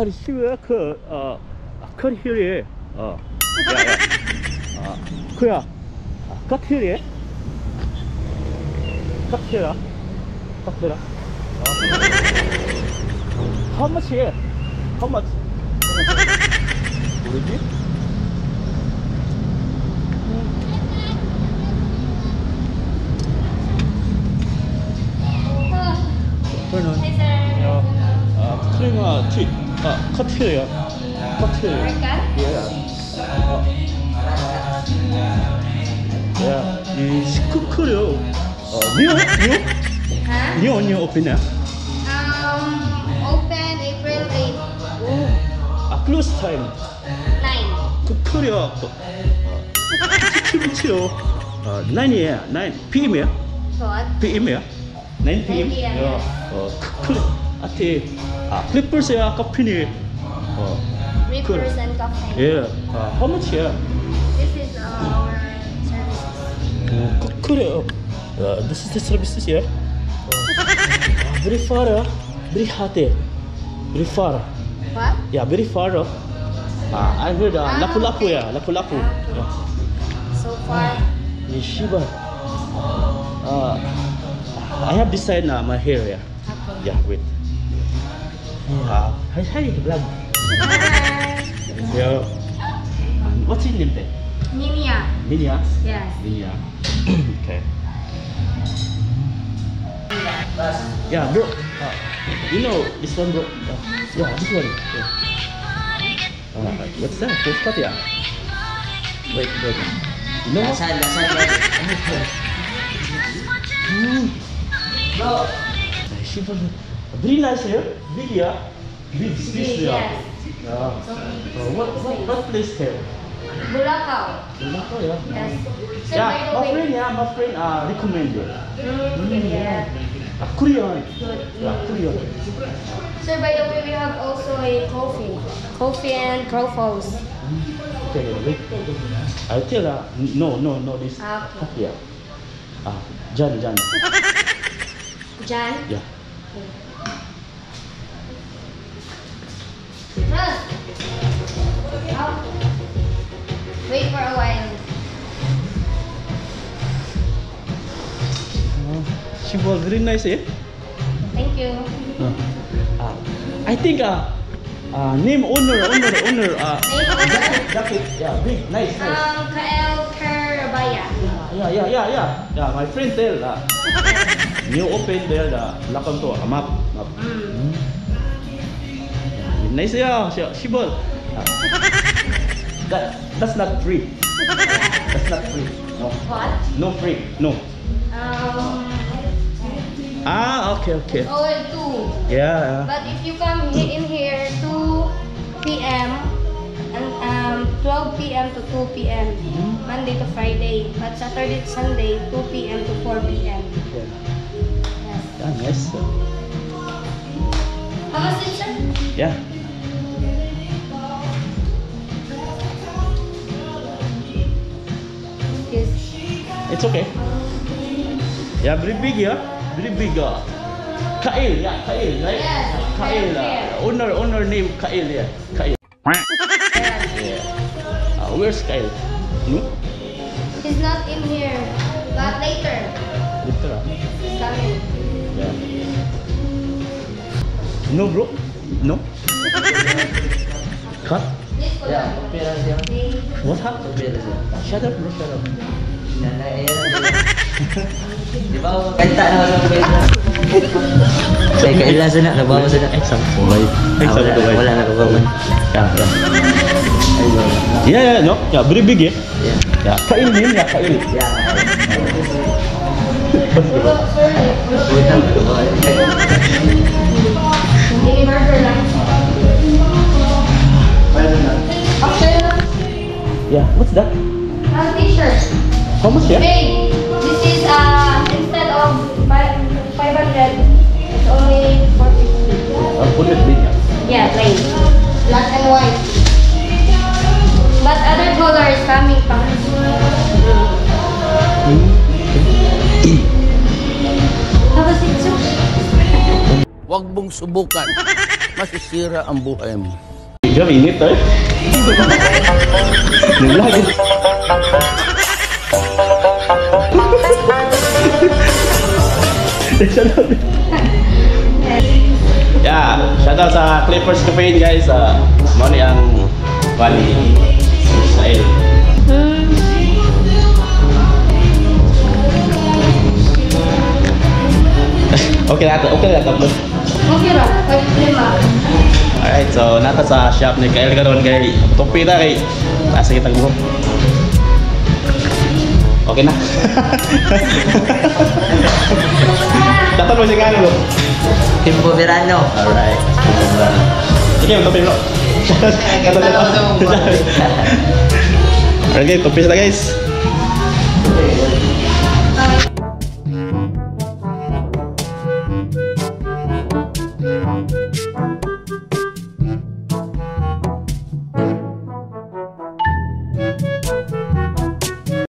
receive cut here. Yeah, yeah. 그야, cut here. Cut here. Cut here. How much here? How much? 뭐지? Turn on. Hi, sir. Clean teeth. Cut here. Cut here. Haircut? Yeah. Yeah. 이 시크크려. new open ya? Open April 8. Close time. 9. 크크려. 치치치요. 9이야. 9 PM이야? What? PM이야? 9 PM? 9 PM. 아티 플립플스야 커피니. Rippers and coffee. Yeah. How much야? This is our services. 그래요. This is the services, yeah. Very far, very hot, very far. What? Yeah, very far. I heard lapu-lapu, yeah, lapu-lapu. Yeah. So far. Yeshiva. I have decided my hair, yeah. Yeah, wait. Hi, vlog. Yeah. What's your name then? Minia. Minia. Yes. Minia. Okay. Yeah, bro. You know this one, bro. Yeah, this one. Yeah. What's that? Postcard, yeah. Wait. You know? Lasan. Bro. Shiva. Very nice here. Big, yeah. Big space, yeah. Yes. Yeah. What place here? Bulacau. Bulacau, yeah. Yes. Sir, Yeah, by the way. my friend recommend it. Yeah. Korean. Good. Yeah, Korean. Sir, by the way, we have also a coffee. Coffee and crowfoes. Okay, wait. I tell her, no, this. Okay. Yeah. Jan. Jan? Yeah. Run! Out. Wait for a while. She was very nice, eh? Thank you. I think name owner. Name owner? Jacket, yeah, big, nice. Kael Kerabaya. Yeah. My friend tell new open there lakon to map. Nice, yeah. She bought. That's not free. That's not free. No. What? No free. No. Okay. Oh, 2. Yeah. But if you come in here 2 p.m. and 12 p.m. to 2 p.m. Monday to Friday, but Saturday to Sunday 2 p.m. to 4 p.m. Yeah. Yes. Yeah, nice. How much is it? Yeah. Yes. It's okay. Yeah, very big, yeah. Very big. Kail, right? Yes, Kail. Kail. Owner name Kail, yeah. Kail. Yes. Yeah. Where's Kail? No? He's not in here, but later. Later. He's coming. Yeah. No, bro. No. Cut. This one. Ya, pera siya. What happened? Pera siya. Shut up, bro. Shut up. Di ba? Kanta na sa pera. Saya kailasan na, nabawa sa na. Example. Example. Wala na kabawan. Yeah. No. Yeah, very big, yeah. Yeah. Yeah. Kail name, yeah. Kail. Ya. Pulo, sir. Puta, kabawan. Ini burger lang. Okay. Yeah. What's that? T-shirt. How much, yeah? Hey, this is instead of 500, it's only 450. Put it in, yeah. Yeah, plain. Black and white. But other color is coming from. Have a seat, sir. Huwag mong subukan. masisira ang buhay mo. Jom, init eh. Naglag. Yeah, shoutout sa Clippers Campaign guys. Money ang Bali Israel. Okay na tatlo. Okay ra, 5 Alright, so nata sa shop ni Kyle karon kay tupi na kay nasa kitang buhok. Okay na. Dapat mo siya kano. Timbo Verano. Alright. Sige, tupi bro. Kata na. Okay, tupi sila guys.